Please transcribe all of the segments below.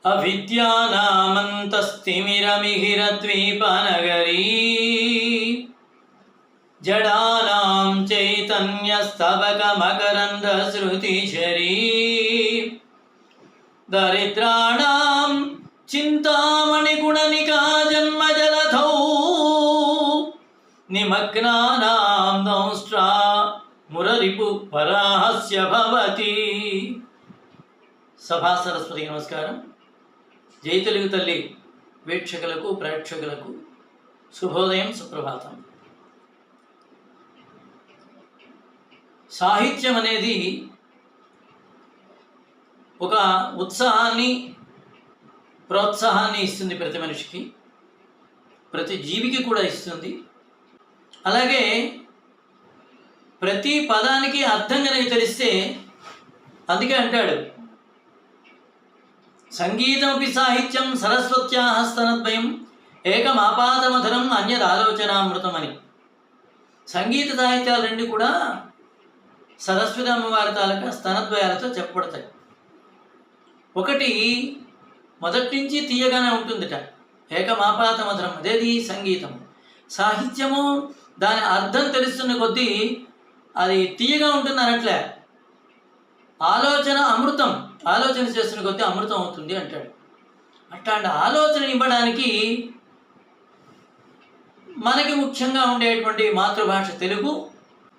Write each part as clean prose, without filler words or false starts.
అవిద్యానామంతస్తిమిరమిహిరద్వీపనగరీ జడానాం చైతన్యస్తవకమకరందశ్రుతిఝరీ దరిద్రాణాం చింతామణిగుణనికా జన్మజలధౌ నిమగ్నానాం దౌష్ట్రా మురరిపు వరాహస్య భవతి. సభా సరస్వతికి నమస్కారం. జై తెలుగు తల్లి వీక్షకులకు ప్రేక్షకులకు శుభోదయం, సుప్రభాతం. సాహిత్యం అనేది ఒక ఉత్సాహాన్ని, ప్రోత్సాహాన్ని ఇస్తుంది. ప్రతి మనిషికి, ప్రతి జీవికి కూడా ఇస్తుంది. అలాగే ప్రతి పదానికి అర్థం కనుక తెలిస్తే, అందుకే అంటాడు సంగీతమపి సాహిత్యం సరస్వత్యాః స్తనద్వయం ఏకమాపాతమధురం అన్యదాలోచనామృతం అని. సంగీత సాహిత్యాలు రెండు కూడా సరస్వతి అమ్మవారి తాలూకా స్తనద్వయాలతో చెప్పబడతాయి. ఒకటి మొదటి నుంచి తీయగానే ఉంటుందిట, ఏకమాపాతమధురం, అదేది సంగీతం. సాహిత్యము దాని అర్థం తెలుస్తున్న కొద్దీ అది తీయగా ఉంటుంది అనట్లే. ఆలోచన అమృతం, ఆలోచన చేస్తున్న కొద్దీ అమృతం అవుతుంది అంటాడు. అట్లాంటి ఆలోచన ఇవ్వడానికి మనకి ముఖ్యంగా ఉండేటువంటి మాతృభాష తెలుగు.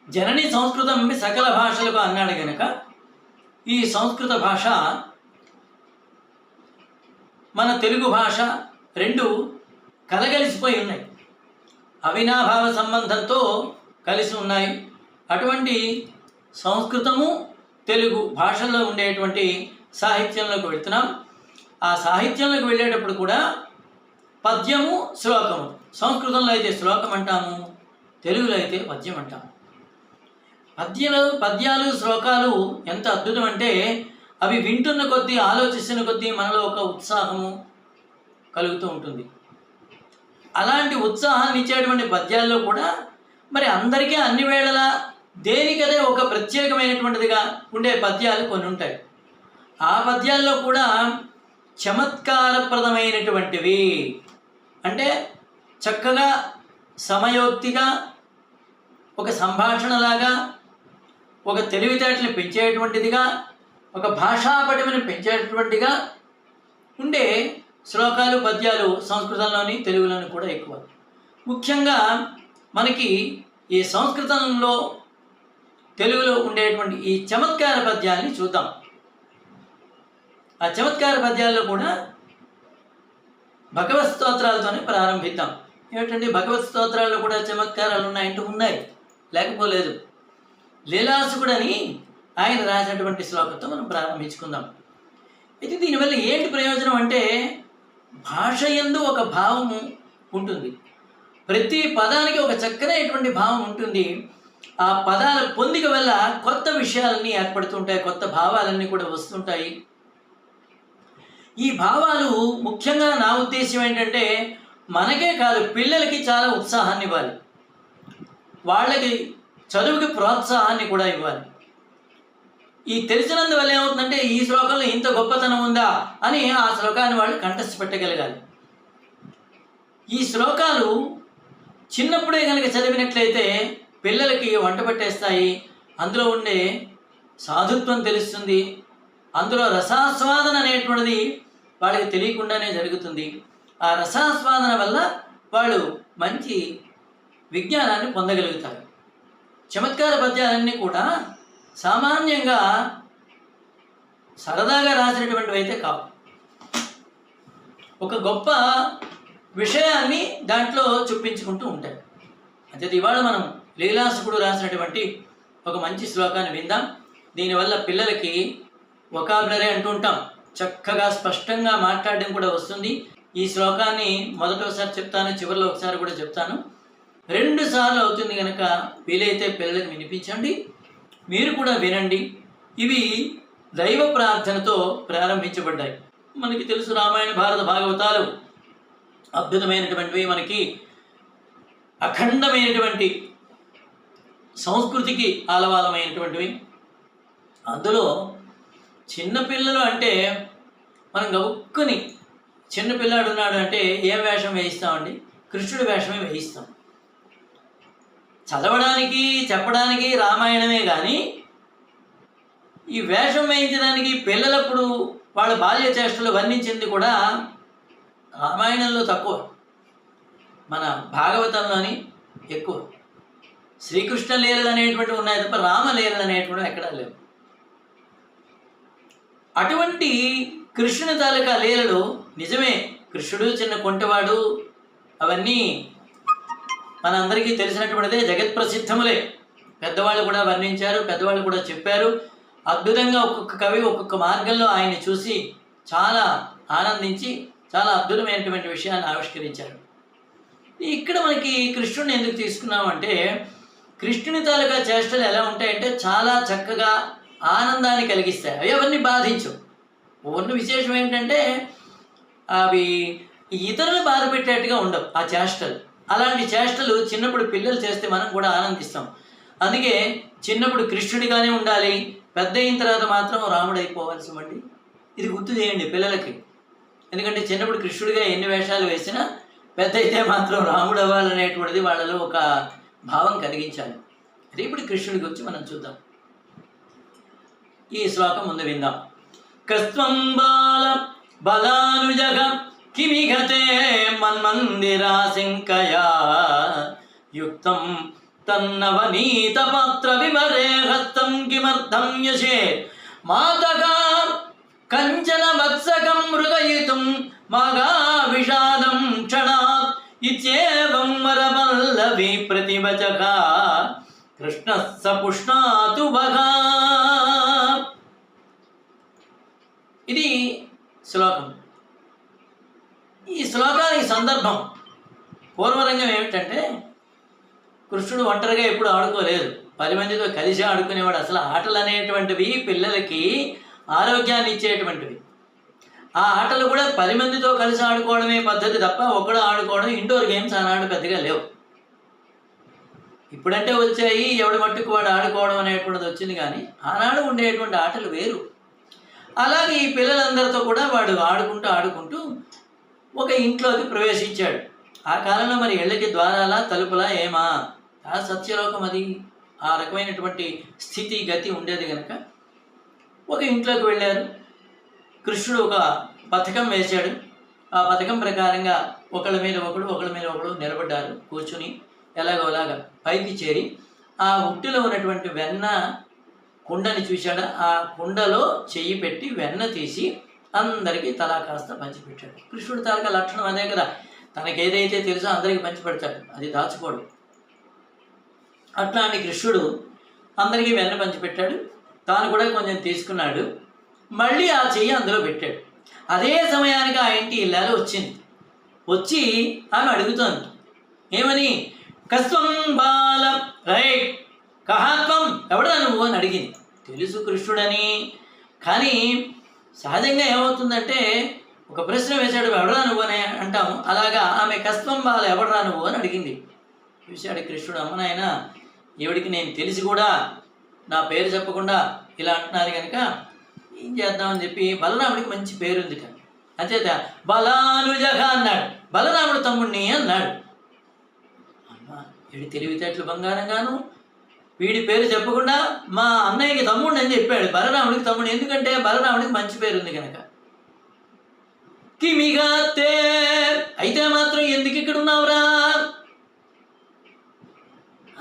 జనని సంస్కృతం సకల భాషలకు అన్నాడు గనక ఈ సంస్కృత భాష, మన తెలుగు భాష రెండు కలగలిసిపోయి ఉన్నాయి, అవినాభావ సంబంధంతో కలిసి ఉన్నాయి. అటువంటి సంస్కృతము తెలుగు భాషల్లో ఉండేటువంటి సాహిత్యంలోకి వెళ్తున్నాం. ఆ సాహిత్యంలోకి వెళ్ళేటప్పుడు కూడా పద్యము, శ్లోకము. సంస్కృతంలో అయితే శ్లోకం అంటాము, తెలుగులో అయితే పద్యం అంటాము. పద్యాలు శ్లోకాలు ఎంత అద్భుతం అంటే, అవి వింటున్న కొద్దీ, ఆలోచిస్తున్న కొద్దీ మనలో ఒక ఉత్సాహము కలుగుతూ ఉంటుంది. అలాంటి ఉత్సాహాన్ని ఇచ్చేటువంటి పద్యాల్లో కూడా మరి అందరికీ అన్ని వేళలా దేనికదే ఒక ప్రత్యేకమైనటువంటిదిగా ఉండే పద్యాలు కొన్ని ఉంటాయి. ఆ పద్యాల్లో కూడా చమత్కారప్రదమైనటువంటివి, అంటే చక్కగా సమయోక్తిగా, ఒక సంభాషణలాగా, ఒక తెలివితేటలు పెంచేటువంటిదిగా, ఒక భాషాపటిమని పెంచేటువంటిగా ఉండే శ్లోకాలు, పద్యాలు సంస్కృతంలోని, తెలుగులోని కూడా ఎక్కువ. ముఖ్యంగా మనకి ఈ సంస్కృతంలో, తెలుగులో ఉండేటువంటి ఈ చమత్కార పద్యాన్ని చూద్దాం. ఆ చమత్కార పద్యాల్లో కూడా భగవత్ స్తోత్రాలతోనే ప్రారంభిద్దాం. ఏమిటంటే భగవత్ స్తోత్రాల్లో కూడా చమత్కారాలు ఉన్నాయంటూ ఉన్నాయి, లేకపోలేదు. లీలాసుకుడని ఆయన రాసినటువంటి శ్లోకంతో మనం ప్రారంభించుకుందాం. అయితే దీనివల్ల ఏంటి ప్రయోజనం అంటే, భాష యందు ఒక భావము ఉంటుంది, ప్రతి పదానికి ఒక చక్కనైనటువంటి భావం ఉంటుంది. ఆ పదాల పొందిక వల్ల కొత్త విషయాలన్నీ ఏర్పడుతుంటాయి, కొత్త భావాలన్నీ కూడా వస్తుంటాయి. ఈ భావాలు ముఖ్యంగా నా ఉద్దేశం ఏంటంటే, మనకే కాదు పిల్లలకి చాలా ఉత్సాహాన్ని ఇవ్వాలి, వాళ్ళకి చదువుకి ప్రోత్సాహాన్ని కూడా ఇవ్వాలి. ఈ తెలిసినందువల్ల ఏమవుతుందంటే, ఈ శ్లోకంలో ఇంత గొప్పతనం ఉందా అని ఆ శ్లోకాన్ని వాళ్ళు కంఠస్థ పెట్టగలగాలి. ఈ శ్లోకాలు చిన్నప్పుడే కనుక చదివినట్లయితే పిల్లలకి వంట పట్టేస్తాయి. అందులో ఉండే సాధుత్వం తెలుస్తుంది, అందులో రసాస్వాదన అనేటువంటిది వాళ్ళకి తెలియకుండానే జరుగుతుంది. ఆ రసాస్వాదన వల్ల వాళ్ళు మంచి విజ్ఞానాన్ని పొందగలుగుతారు. చమత్కార పద్యాలన్నీ కూడా సామాన్యంగా సరదాగా రాసినటువంటివి అయితే కావు, ఒక గొప్ప విషయాన్ని దాంట్లో చూపించుకుంటూ ఉంటాయి. అంటే ఇవాళ మనం లీలాసుకుడు రాసినటువంటి ఒక మంచి శ్లోకాన్ని విందాం. దీనివల్ల పిల్లలకి వొకాబులరీ అంటూ ఉంటాం, చక్కగా స్పష్టంగా మాట్లాడడం కూడా వస్తుంది. ఈ శ్లోకాన్ని మొదటోసారి చెప్తాను, చివరిలో ఒకసారి కూడా చెప్తాను. 2 సార్లు అవుతుంది కనుక వీలైతే పిల్లలకు వినిపించండి, మీరు కూడా వినండి. ఇవి దైవ ప్రార్థనతో ప్రారంభించబడ్డాయి. మనకి తెలుసు, రామాయణ భారత భాగవతాలు అద్భుతమైనటువంటివి, మనకి అఖండమైనటువంటి సంస్కృతికి ఆలవాలమైనటువంటివి. అందులో చిన్నపిల్లలు అంటే మనం గబుక్కుని చిన్న పిల్లాడు ఉన్నాడు అంటే ఏం వేషం వేయిస్తామండి? కృష్ణుడి వేషమే వేయిస్తాం. చదవడానికి చెప్పడానికి రామాయణమే కానీ ఈ వేషం వేయించడానికి పిల్లలప్పుడు వాళ్ళ బాల్య చేష్టలు వర్ణించింది కూడా రామాయణంలో తక్కువ, మన భాగవతంలోని ఎక్కువ. శ్రీకృష్ణ లీలలు అనేటువంటివి ఉన్నాయి తప్ప రామలీలలు అనేటువంటివి ఎక్కడా లేవు. అటువంటి కృష్ణుని తాలూకా లీలలు నిజమే, కృష్ణుడు చిన్న కొంటవాడు, అవన్నీ మనందరికీ తెలిసినటువంటిదే, జగత్ప్రసిద్ధములే. పెద్దవాళ్ళు కూడా వర్ణించారు, పెద్దవాళ్ళు కూడా చెప్పారు. అద్భుతంగా ఒక్కొక్క కవి ఒక్కొక్క మార్గంలో ఆయన్ని చూసి చాలా ఆనందించి చాలా అద్భుతమైనటువంటి విషయాన్ని ఆవిష్కరించారు. ఇక్కడ మనకి కృష్ణుడిని ఎందుకు తీసుకున్నామంటే, కృష్ణుని తాలూకా చేష్టలు ఎలా ఉంటాయంటే చాలా చక్కగా ఆనందాన్ని కలిగిస్తాయి. అవి ఎవరిని బాధించవు. ఉన్న విశేషం ఏంటంటే అవి ఇతరులు బాధ పెట్టేట్టుగా ఉండవు ఆ చేష్టలు. అలాంటి చేష్టలు చిన్నప్పుడు పిల్లలు చేస్తే మనం కూడా ఆనందిస్తాం. అందుకే చిన్నప్పుడు కృష్ణుడిగానే ఉండాలి, పెద్ద అయిన తర్వాత మాత్రం రాముడు అయిపోవాల్సిమండి. ఇది గుర్తు చేయండి పిల్లలకి. ఎందుకంటే చిన్నప్పుడు కృష్ణుడిగా ఎన్ని వేషాలు వేసినా పెద్ద అయితే మాత్రం రాముడు అవ్వాలనేటువంటిది వాళ్ళలో ఒక భావం కలిగించాలి. అదే ఇప్పుడు కృష్ణుడి గురించి మనం చూద్దాం. ఈ శ్లోకం ముందు విందాం. కస్త్వం బాల బలానుజగ కిమిఘతే మన్మందిరాశంకయా యుక్తం తన్నవనీత పాత్ర విమరే హస్తం కిమర్థం యశే మాతగా కంచన వత్సకం మృగయితుం మగా విషాదం క్షణాత్ ఇత్యేవం వరవల్లవి ప్రతివచక కృష్ణ సపుష్ణాతు భగా. ఇది శ్లోకం. ఈ శ్లోకానికి సందర్భం పూర్వరంగం ఏమిటంటే, కృష్ణుడు ఒంటరిగా ఎప్పుడు ఆడుకోలేదు, 10 మందితో కలిసి ఆడుకునేవాడు. అసలు ఆటలు అనేటువంటివి పిల్లలకి ఆరోగ్యాన్ని ఇచ్చేటువంటివి. ఆ ఆటలు కూడా 10 మందితో కలిసి ఆడుకోవడమే పద్ధతి తప్ప ఒకడు ఆడుకోవడం, ఇండోర్ గేమ్స్ ఆనాడు పెద్దగా లేవు. ఇప్పుడంటే వచ్చాయి, ఎవడి మట్టుకు వాడు ఆడుకోవడం అనేటువంటిది వచ్చింది, కానీ ఆనాడు ఉండేటువంటి ఆటలు వేరు. అలాగే ఈ పిల్లలందరితో కూడా వాడు ఆడుకుంటూ ఒక ఇంట్లోకి ప్రవేశించాడు. ఆ కాలంలో మరి ఇళ్ళకి ద్వారాల తలుపులా ఏమా, ఆ సత్యలోకం, అది ఆ రకమైనటువంటి స్థితి గతి ఉండేది కనుక ఒక ఇంట్లోకి వెళ్ళారు. కృష్ణుడు ఒక పథకం వేశాడు. ఆ పథకం ప్రకారంగా ఒకళ్ళ మీద ఒకడు నిలబడ్డారు. కూర్చుని ఎలాగోలాగా పైకి చేరి ఆ ఉట్టిలో ఉన్నటువంటి వెన్న కుండని చూశాడు. ఆ కుండలో చెయ్యి పెట్టి వెన్న తీసి అందరికీ తలా కాస్త పంచిపెట్టాడు. కృష్ణుడు తాలూకా లక్షణం అదే కదా, తనకి ఏదైతే తెలుసో అందరికీ పంచిపెడతాడు, అది దాచుకోడు. అట్లాంటి కృష్ణుడు అందరికీ వెన్న పంచిపెట్టాడు. తాను కూడా కొంచెం తీసుకున్నాడు. మళ్ళీ ఆ చెయ్యి అందులో పెట్టాడు. అదే సమయానికి ఆ ఇంటి ఇల్లాలు వచ్చింది. వచ్చి ఆమె అడుగుతోంది, ఏమని? కస్త్వం బాల రైట్ కహాత్వం, ఎవడా నువ్వు అని అడిగింది. తెలుసు కృష్ణుడని, కానీ సహజంగా ఏమవుతుందంటే ఒక ప్రశ్న వేశాడు, ఎవడరా నువ్వు అని అంటాము. అలాగా ఆమె కస్త్వం బాల ఎవడరా నువ్వు అని అడిగింది. చూశాడు కృష్ణుడు, అమ్మనాయన ఈవిడికి నేను తెలిసి కూడా నా పేరు చెప్పకుండా ఇలా అంటున్నారు కనుక ఏం చేద్దామని చెప్పి, బలరాముడికి మంచి పేరు ఉంది కానీ అంచేత బలానుజగ అన్నాడు, బలరాముడు తమ్ముడిని అన్నాడు. అమ్మ వీడి తెలివితేటలు బంగారంగాను, వీడి పేరు చెప్పకుండా మా అన్నయ్యకి తమ్ముడిని అని చెప్పాడు, బలరాముడికి తమ్ముడు. ఎందుకంటే బలరాముడికి మంచి పేరు ఉంది కనుక. కిమిగాతే, అయితే మాత్రం ఎందుకు ఇక్కడ ఉన్నావురా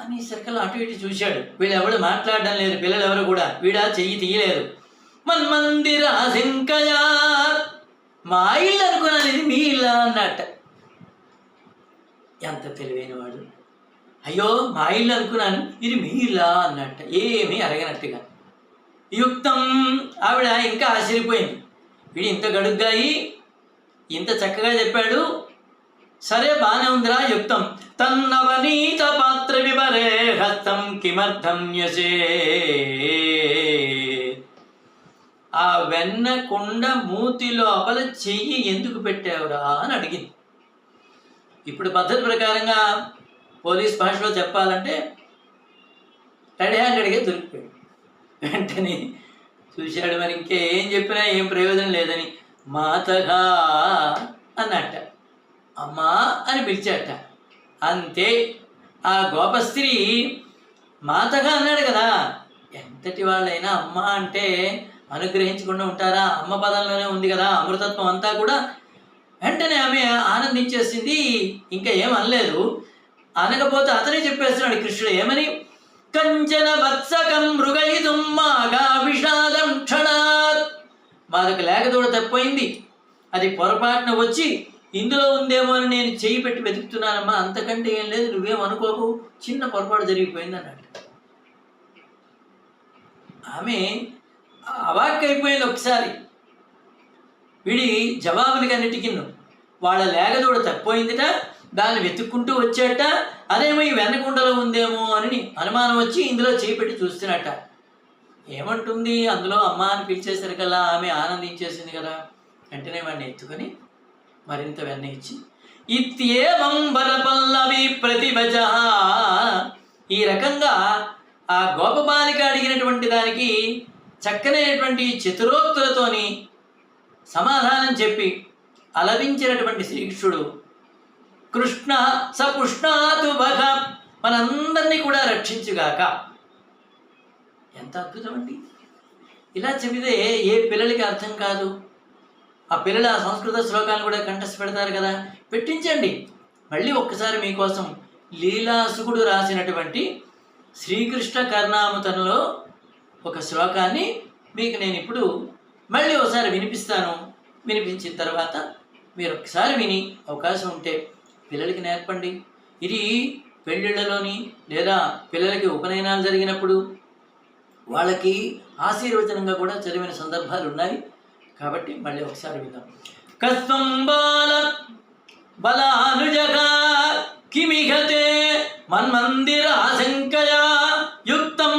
అని సర్కల్ అటు ఇటు చూశాడు. వీళ్ళు ఎవరు మాట్లాడడం లేదు, పిల్లలు ఎవరు కూడా. వీడా చెయ్యి తీయలేదు. మన్మందిర శంకయా, మా ఇల్లు అనుకున్నాను, ఇది మీ ఇల్లా అన్నట్ట. ఎంత తెలివైన వాడు. అయ్యో మా ఇల్లు అనుకున్నాను, ఇది మీ ఇల్లా అన్నట్ట, ఏమీ అరగనట్టుగా. యుక్తం, ఆవిడ ఇంకా ఆశ్చర్యపోయింది. వీడు ఇంత గడుగ్గాయి ఇంత చక్కగా చెప్పాడు, సరే బానే ఉందిరా. యుక్తం తన్నవనీత పాత్ర వివరే హస్తం కిమర్థం యసే, ఆ వెన్న కుండ మూతి లోపల చెయ్యి ఎందుకు పెట్టావురా అని అడిగింది. ఇప్పుడు పద్ధతి ప్రకారంగా పోలీస్ భాషలో చెప్పాలంటే రెడీ హ్యాండెడ్గా దొరికిపోయాడు. వెంటనే చూశాడు, మరి ఇంకేం చెప్పినా ఏం ప్రయోజనం లేదని మాతగా అన్నట్ట, అమ్మా అని పిలిచాట. అంతే, ఆ గోపస్త్రీ మాతగా అన్నాడు కదా. ఎంతటి వాళ్ళైనా అమ్మ అంటే అనుగ్రహించకుండా ఉంటారా? అమ్మ పదంలోనే ఉంది కదా అమృతత్వం అంతా కూడా. వెంటనే ఆమె ఆనందించేసింది, ఇంకా ఏం అనలేదు. అనకపోతే అతనే చెప్పేస్తున్నాడు కృష్ణుడు ఏమని, కంచన వత్సకం మృగయితుం మాగా విషాదం క్షణాత్. మాదొక లేకదోడ తప్పిపోయింది, అది పొరపాటున వచ్చి ఇందులో ఉందేమో అని నేను చెయ్యి పెట్టి వెతుకుతున్నానమ్మా, అంతకంటే ఏం లేదు, నువ్వేం అనుకోకు, చిన్న పొరపాటు జరిగిపోయింది అన్నాడు. ఆమె అవాక్కైపోయింది ఒకసారి. వీడి జవాబులకి అన్నిటికీ వాళ్ళ లేగదోడ తప్పిపోయిందిట, దాన్ని వెతుక్కుంటూ వచ్చాట, అదేమో ఈ వెనకుండలో ఉందేమో అని అనుమానం వచ్చి ఇందులో చేయి పెట్టి చూస్తున్నట్ట. ఏమంటుంది, అందులో అమ్మ అని పిలిచేసరికల్లా ఆమె ఆనందించేసింది కదా. వెంటనే వాడిని ఎత్తుకొని మరింత వెన్న ఇచ్చి, ఇత్యేవం వరపల్లవి ప్రతిభజ. ఈ రకంగా ఆ గోపబాలిక అడిగినటువంటి దానికి చక్కనైనటువంటి చతురోక్తులతోని సమాధానం చెప్పి అలవించినటువంటి శ్రీకృష్ణుడు, కృష్ణ సపుష్ణాతు భగ, మనందరినీ కూడా రక్షించుగాక. ఎంత అద్భుతం అండి! ఇలా చెబితే ఏ పిల్లలకి అర్థం కాదు. ఆ పిల్లలు ఆ సంస్కృత శ్లోకాలు కూడా కంఠస్థ పెడతారు కదా, పెట్టించండి. మళ్ళీ ఒక్కసారి మీకోసం లీలాసుకుడు రాసినటువంటి శ్రీకృష్ణ కర్ణామృతంలో ఒక శ్లోకాన్ని మీకు నేను ఇప్పుడు మళ్ళీ ఒకసారి వినిపిస్తాను. వినిపించిన తర్వాత మీరు ఒకసారి విని అవకాశం ఉంటే పిల్లలకి నేర్పండి. ఇది పెళ్ళిళ్ళలోని లేదా పిల్లలకి ఉపనయనాలు జరిగినప్పుడు వాళ్ళకి ఆశీర్వచనంగా కూడా చదివిన సందర్భాలు ఉన్నాయి. కాబట్టి మళ్ళీ ఒకసారి విందాం. కస్వం బాల బలానుజగా కిమిహతే మన్మందిరాశంకయా యుక్తం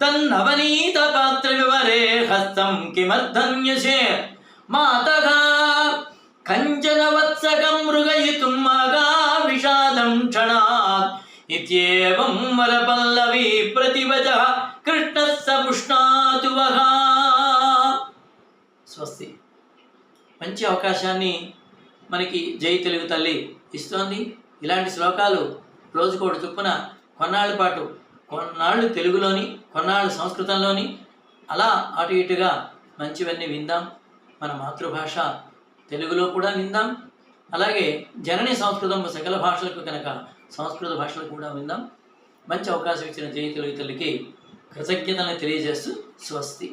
తన్నవనీత పాత్ర వివరే హస్తం కిమర్థన్యసే మాతగా కంచన వత్సకం మృగయితుం మగా విషాదం క్షణాత్ ఇత్యేవం వరపల్లవి ప్రతివచ కృష్ణస్స పుష్ణాతు వహా. స్వస్తి. మంచి అవకాశాన్ని మనకి జై తెలుగు తల్లి ఇస్తోంది. ఇలాంటి శ్లోకాలు రోజుకోటి చొప్పున కొన్నాళ్ళ పాటు, కొన్నాళ్ళు తెలుగులోని, కొన్నాళ్ళు సంస్కృతంలోని, అలా అటు ఇటుగా మంచివన్నీ విందాం. మన మాతృభాష తెలుగులో కూడా విందాం. అలాగే జనని సంస్కృతం సకల భాషలకు కనుక సంస్కృత భాషలు కూడా విందాం. మంచి అవకాశం ఇచ్చిన జై తెలుగు తల్లికి కృతజ్ఞతలను తెలియజేస్తూ స్వస్తి.